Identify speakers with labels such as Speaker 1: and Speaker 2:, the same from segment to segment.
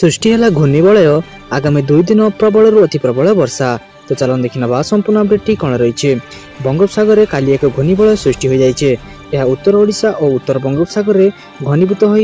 Speaker 1: सृष्टि है घूर्णिबलय आगामी 2 दिन प्रबल अति प्रबल वर्षा। तो चलन देखि नबा संपूर्ण अपडेट कौन रही। बंगोपसागर में काली एक घूर्णिबलय सृष्टि हो जाए। यह उत्तर ओडिशा और उत्तर बंगोपसागर में घनीभूत हो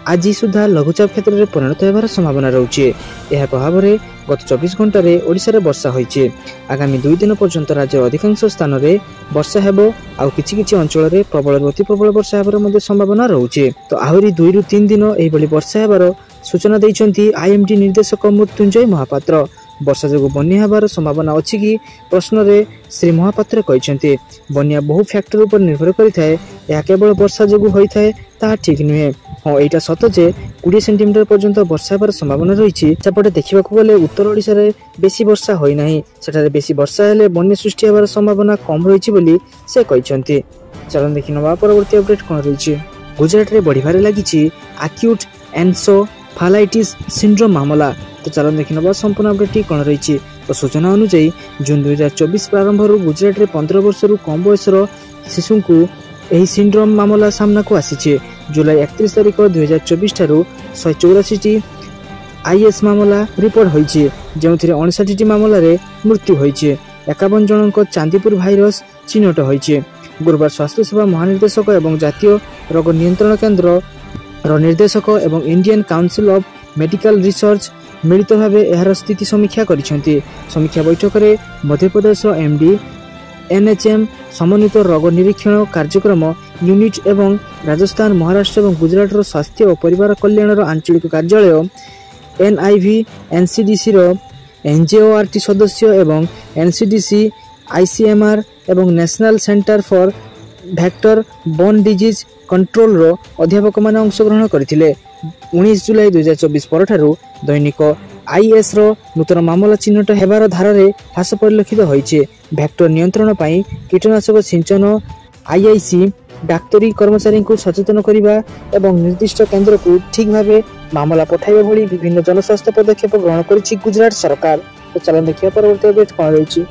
Speaker 1: आज सुधा लघुचाप क्षेत्र में परिणत होबार संभावना रही। यह प्रभाव में गत 24 घंटे में ओडिशा रे वर्षा होइछे। आगामी 2 दिन पर्यंत राज्य अधिकांश स्थान में वर्षा हेबो आ किछि अंचल में प्रबल अति प्रबल वर्षा हेबार संभावना रही। तो आहरी 2 ରୁ 3 दिन एभली वर्षा हेबार सूचना दैछन्ती आईएमडी निर्देशक मृत्युंजय महापात्र। वर्षा जो बन्या हेबार संभावना अछि कि प्रश्न रे श्री महापात्र कहते बन्या बहु फैक्टर पर निर्भर करिथाए। यह केवल वर्षा जो होइथाए ता ठीक नुहे। हाँ यहाँ सत जे 20 सेंटीमीटर पर्यंत वर्षा हेबार संभावना रही। सेपटे देखा गले उत्तर ओडिशा रे बेसी वर्षा होई नाही। सेठारे बेसी वर्षा हेले बन्या सृष्टि हेबार संभावना कम रही बोली से कहते। चलन देखि नबा परवर्ती अपडेट कौन रही। गुजरात रे बढ़िबार लागिछि एक्यूट एन्सेफालाइटिस सिंड्रोम मामला। तो चलन देखि नबा संपूर्ण अपडेट कौन रही। तो सूचना अनुसार जून 2024 प्रारंभ गुजरात रे 15 वर्ष कम बयसर शिशु को यही सिंड्रोम मामला सामना को आसी। जुलाई 31 तारिख 2024 ठारू 184 आईएस मामला रिपोर्ट होइछे, जो 59 मामला रे मृत्यु होइछे। 51 जनक चांदीपुर भाइरस चिन्हट होइछे। गुरुवार स्वास्थ्य सेवा महानिर्देशक एवं जातीय रोग नियंत्रण केंद्र निर्देशक एवं Indian council of medical research मिलित भाव यार स्थिति समीक्षा करिसेंती। समीक्षा बैठक में मध्य प्रदेश एमडी एनएचएम समन्वित रोग निरीक्षण कार्यक्रम यूनिट एवं राजस्थान महाराष्ट्र और गुजरात स्वास्थ्य और परिवार कल्याण आंचलिक कार्यालय एनआईवी एनसीडीसी एनजेओआरटी सदस्य एवं एनसीडीसी आईसीएमआर एवं national centre for vector borne disease control रो अध्यापक माने अंशग्रहण करथिले। 19 जुलाई 2024 परठारु दैनिक आईएस रो नूतन मामला चिन्हट हेबार धारा रे ह्रास परिलक्षित होइछे। वेक्टर नियंत्रण पई कीटनाशक सिंचन आईआईसी डाक्तरी कर्मचारी को सचेतन करने एवं निर्दिष्ट केंद्र को ठीक भाव मामला पठाइबा भली विभिन्न जनस्वास्थ्य पदक्षेप ग्रहण करिछि गुजरात सरकार। तो चलन देखिया परवर्ती अपडेट कौन रही।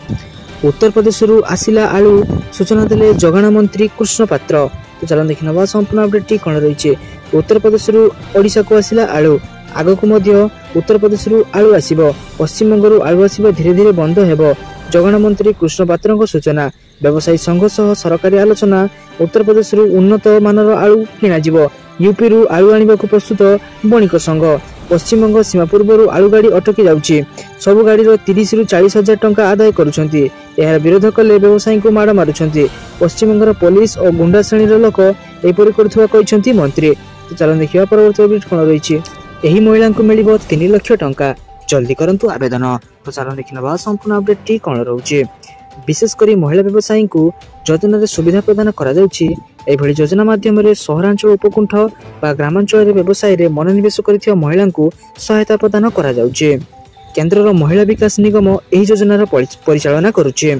Speaker 1: उत्तर प्रदेश आसिला आलू सूचना देले जगाण मंत्री कृष्ण पात्र। तो चलन देखि नबा संपूर्ण अपडेट कौन रही। उत्तर प्रदेश ओडिशा को आसिला आलू आगक मध्य उत्तर प्रदेश आलू आसीबो। पश्चिम बंगरू आलू आसीबो धीरे धीरे बंद हेबो। जगाण मंत्री कृष्ण पात्र सूचना। व्यवसायी संघ सह सरकारी आलोचना। उत्तर प्रदेश उन्नत मानर आलू किणा जिवो। यूपी रु आलू आनिबा को प्रस्तुत बणिक संघ। पश्चिम बंग सीमा पूर्व आलू गाड़ी अटकी जाउछि। सबु गाड़ी 30 ରୁ 40 हजार टंका आदाय करुछन्ति। यार विरोध कले व्यवसायी को माड़ मारुछन्ति। पश्चिम बंगर पुलिस और गुंडा श्रेणीर लोक एपरि करथुवा कहछन्ति मंत्री। तो चलन देखिया परवर्ती अपडेट कोन रहिछि। एही महिला को मिलिबो 3 लाख टंका। जल्दी करंतु आवेदन। तो चलन देखिनबा संपूर्ण अपडेट कोन रहउछि। विशेषकर महिला व्यवसायी को योजना रे सुविधा प्रदान करा जाउछि। एभली योजना माध्यम रे सहरांचल उपकुंठ बा ग्रामांचल रे व्यवसाय रे मनोनिवेश करिथिया महिला को सहायता प्रदान करा जाउछि। केंद्र महिला विकास निगम एही योजना परिचालना करुछि।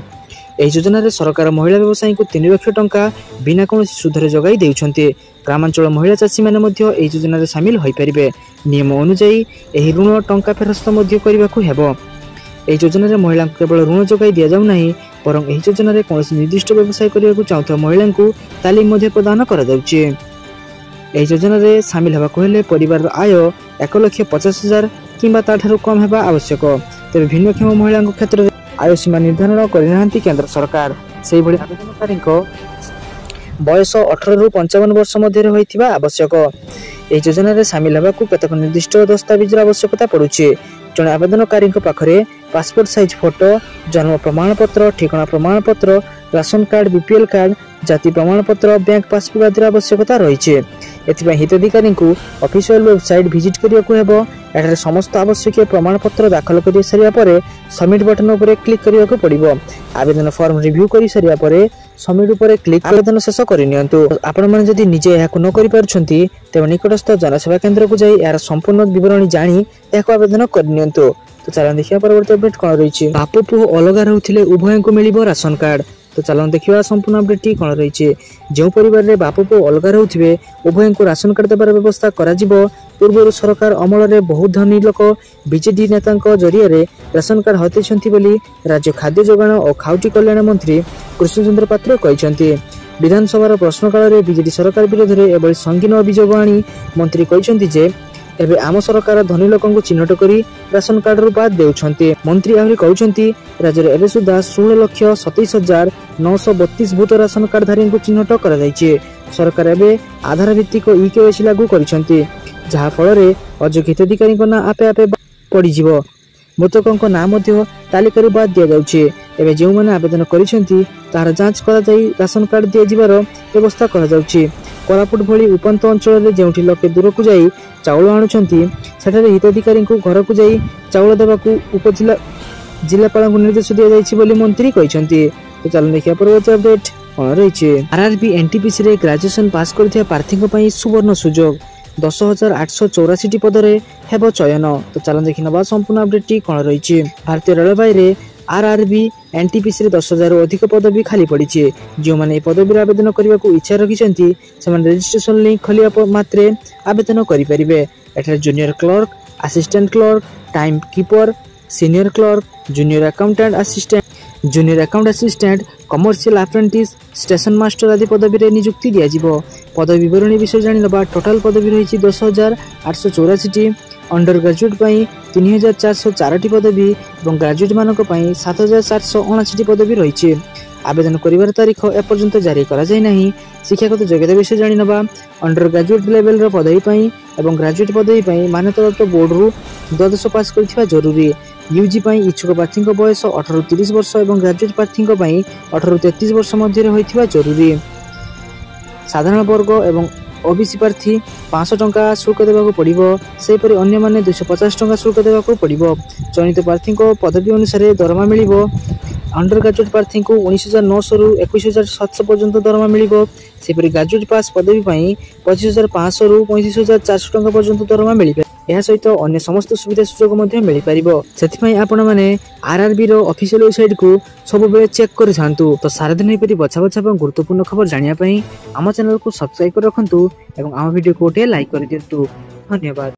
Speaker 1: एही योजना रे सरकार महिला व्यवसायी को 3 लाख टंका बिना कोनोसी सुधरे जगाई देउछन्ते। ग्रामांचल महिला चाषी माने मध्य एही योजना रे शामिल होई परिबे। नियम अनुसार एही ऋण टंका फेरस्त मध्य करिबाकू हेबो। एही योजना रे महिला केवल ऋण जगाई दिया जाउ नाही, बरं एही योजना रे कोनोसी निर्दिष्ट व्यवसाय करिबाकू चाहुଥିବା महिला को तालीम मध्य प्रदान करा जाउछि। एही योजना रे शामिल हेबाकू हेले परिवार आय 1,50,000 किंबा ताठारु कम हेबा आवश्यक। तबे भिन्नक्षम महिला क्षेत्र रे आय सीमा निर्धारण करिनांती केंद्र सरकार। सेही भली आवेदनकारी बयस 18 ରୁ 55 वर्ष मध्य होइथिबा आवश्यक। एही योजना रे शामिल हेबाकू केतक निर्दिष्ट दस्तावेज आवश्यकता पड़ुछि। जने आवेदनकारी पाखरे पासपोर्ट साइज फोटो, जन्म प्रमाण पत्र, ठिकाना प्रमाण पत्र, राशन कार्ड, बीपीएल कार्ड, जाति प्रमाण पत्र, बैंक पासबुक आदि आवश्यकता रही। एथिबा हिताधिकारी को ऑफिशियल वेबसाइट विजिट करिया को हेबो। एठारे समस्त आवश्यक प्रमाण पत्र दाखल करि सरिया परे सबमिट बटन ऊपर क्लिक करिया को पड़िबो। आवेदन फॉर्म रिव्यू करि सरिया परे सबमिट ऊपर क्लिक आवेदन शेष करिनियंतु। आपण माने जदि निजे याको न करि पारछंती तेबे निकटस्थ जनसेवा केंद्र को जाई यार संपूर्ण विवरणी जानि याको आवेदन करिनियंतु। तो चलन देखिया परवर्ती अपडेट कोन रहिछि। बापू पुओ अलगा रहउथिले उभय को मिलिबो राशन कार्ड। तो चलन देखिया संपूर्ण अपडेट कोन रहिछि। जो परिवार रे बापू पुओ अलगा रहउथिबे उभय को राशन कार्ड देबार व्यवस्था करा जिवो। पूर्व सरकार अमल रे बहुत धनी लोक बीजेडी नेता जरिया रे राशन कार्ड हतेछंती बोली राज्य खाद्य जोगाण और खाउटी कल्याण मंत्री कृष्णचंद्र पात्र कहछंती। विधानसभा प्रश्नकाल में बीजेडी सरकार विरोध में एभली संगीन अभियोग आनी मंत्री कहछंती जे ଏବେ ଆମ ସରକାର ଧନୀ ଲୋକଙ୍କୁ ଚିହ୍ନଟ କରି ରାସନ କାର୍ଡରୁ ବାଦ ଦେଉଛନ୍ତି। ମନ୍ତ୍ରୀ ଆହୁରି କହିଛନ୍ତି ରାଜ୍ୟରେ ଏବେ ସୁଦ୍ଧା 16,27,932 ଭୂତ ରାସନ କାର୍ଡଧାରୀଙ୍କୁ ଚିହ୍ନଟ କରାଯାଇଛି। ସରକାର ଏବେ ଆଧାର ଭିତ୍ତିକ ଇକେୱାଇସି ଲାଗୁ କରିଛନ୍ତି, ଯାହା ଫଳରେ ଅଯୋଗ୍ୟ ହିତାଧିକାରୀଙ୍କ ନାଁ ଆପେ ଆପେ ପଡ଼ିଯିବ। ମୃତକଙ୍କ ନାଁ ମଧ୍ୟ ତାଲିକାରୁ ବାଦ ଦିଆଯାଉଛି। ଏବେ ଯେଉଁମାନେ ଆବେଦନ କରିଛନ୍ତି ତାହାର ଯାଞ୍ଚ କରାଯାଇ ରାସନ କାର୍ଡ ଦିଆଯିବାର ବ୍ୟବସ୍ଥା କରାଯାଉଛି। କୋରାପୁଟ ଭଳି ଉପାନ୍ତ ଅଞ୍ଚଳରେ ଯେଉଁଠି ଲୋକେ ଦୂରକୁ ଯାଇ ଚାଉଳ ଆଣୁଛନ୍ତି, ସେଠାରେ ହିତାଧିକାରୀଙ୍କୁ ଘରକୁ ଯାଇ ଚାଉଳ ଦେବାକୁ ଜିଲ୍ଲାପାଳଙ୍କୁ ନିର୍ଦ୍ଦେଶ ଦିଆଯାଇଛି ବୋଲି ମନ୍ତ୍ରୀ କହିଛନ୍ତି। ତ ଚାଲନ୍ତୁ ଦେଖିବା ପରବର୍ତ୍ତୀ ଅପଡେଟ୍ କ'ଣ ରହିଛି। ଆର୍ଆର୍ବି ଏନ୍ଟିପିସିରେ ଗ୍ରାଜୁଏସନ ପାସ୍ କରିଥିବା ପ୍ରାର୍ଥୀଙ୍କ ପାଇଁ ସୁବର୍ଣ୍ଣ ସୁଯୋଗ। 10,884ଟି ପଦରେ ହେବ ଚୟନ। ତ ଚାଲନ୍ତୁ ଦେଖିନେବା ସମ୍ପୂର୍ଣ୍ଣ ଅପଡେଟଟି କ'ଣ ରହିଛି। ଭାରତୀୟ ରେଳବାଇରେ ଆର୍ଆର୍ବି ଏନ୍ଟିପିସିରେ 10,000ରୁ ଅଧିକ ପଦବୀ ଖାଲି ପଡ଼ିଛି। ଯେଉଁମାନେ ଏହି ପଦବୀରେ ଆବେଦନ କରିବାକୁ ଇଚ୍ଛା ରଖିଛନ୍ତି ସେମାନେ ରେଜିଷ୍ଟ୍ରେସନ ଲିଙ୍କ ଖୋଲିବା ମାତ୍ରେ ଆବେଦନ କରିପାରିବେ। ଏଠାରେ junior clerk, assistant clerk, time keeper, senior clerk, junior account assistant, commercial apprentice, station master ଆଦି ପଦବୀରେ ନିଯୁକ୍ତି ଦିଆଯିବ। ପଦବୀ ବିବରଣୀ ବିଷୟରେ ଜାଣିନେବା। ଟୋଟାଲ ପଦବୀ ରହିଛି 10,884ଟି। ଅଣ୍ଡର ଗ୍ରାଜୁଏଟ୍ ପାଇଁ 3,404ଟି ପଦବୀ ଏବଂ ଗ୍ରାଜୁଏଟ୍ ମାନଙ୍କ ପାଇଁ 7,479ଟି ପଦବୀ ରହିଛି। ଆବେଦନ କରିବାର ତାରିଖ ଏପର୍ଯ୍ୟନ୍ତ ଜାରି କରାଯାଇ ନାହିଁ। ଶିକ୍ଷାଗତ ଯୋଗ୍ୟତା ବିଷୟରେ ଜାଣିନେବା। ଅଣ୍ଡର ଗ୍ରାଜୁଏଟ୍ ଲେଭେଲର ପଦବୀ ପାଇଁ ଏବଂ ଗ୍ରାଜୁଏଟ୍ ପଦବୀ ପାଇଁ ମାନ୍ୟତାପ୍ରାପ୍ତ ବୋର୍ଡରୁ ଦ୍ୱାଦଶ ପାସ୍ କରିଥିବା ଜରୁରୀ। ୟୁଜି ପାଇଁ ଇଚ୍ଛୁକ ପ୍ରାର୍ଥୀଙ୍କ ବୟସ 18ରୁ 30 ବର୍ଷ ଏବଂ ଗ୍ରାଜୁଏଟ୍ ପ୍ରାର୍ଥୀଙ୍କ ପାଇଁ 18ରୁ 33 ବର୍ଷ ମଧ୍ୟରେ ହୋଇଥିବା ଜରୁରୀ। ସାଧାରଣ ବର୍ଗ ଏବଂ ଓବିସି ପ୍ରାର୍ଥୀ 500 ଟଙ୍କା ଶୁଳ୍କ ଦେବାକୁ ପଡ଼ିବ। ସେହିପରି ଅନ୍ୟମାନେ 250 ଟଙ୍କା ଶୁଳ୍କ ଦେବାକୁ ପଡ଼ିବ। ଚୟନିତ ପ୍ରାର୍ଥୀଙ୍କ ପଦବୀ ଅନୁସାରେ ଦରମା ମିଳିବ। ଅଣ୍ଡର ଗ୍ରାଜୁଏଟ୍ ପ୍ରାର୍ଥୀଙ୍କୁ 19,900ରୁ 21,700 ପର୍ଯ୍ୟନ୍ତ ଦରମା ମିଳିବ। ସେହିପରି ଗ୍ରାଜୁଏଟ୍ ପାସ୍ ପଦବୀ ପାଇଁ 25,500ରୁ 35,400 ଟଙ୍କା ପର୍ଯ୍ୟନ୍ତ ଦରମା ମିଳିବ। ଏହା ସହିତ ଅନ୍ୟ ସମସ୍ତ ସୁବିଧା ସୁଯୋଗ ମଧ୍ୟ ମିଳିପାରିବ। ସେଥିପାଇଁ ଆପଣମାନେ ଆର୍ଆର୍ବିର ଅଫିସିଆଲ ୱେବସାଇଟକୁ ସବୁବେଳେ ଚେକ୍ କରିଥାନ୍ତୁ। ତ ସାରାଦିନ ଏପରି ବଛା ବଛା ଏବଂ ଗୁରୁତ୍ୱପୂର୍ଣ୍ଣ ଖବର ଜାଣିବା ପାଇଁ ଆମ ଚ୍ୟାନେଲକୁ ସବସ୍କ୍ରାଇବ କରି ରଖନ୍ତୁ ଏବଂ ଆମ ଭିଡ଼ିଓକୁ ଗୋଟିଏ ଲାଇକ୍ କରିଦିଅନ୍ତୁ। ଧନ୍ୟବାଦ।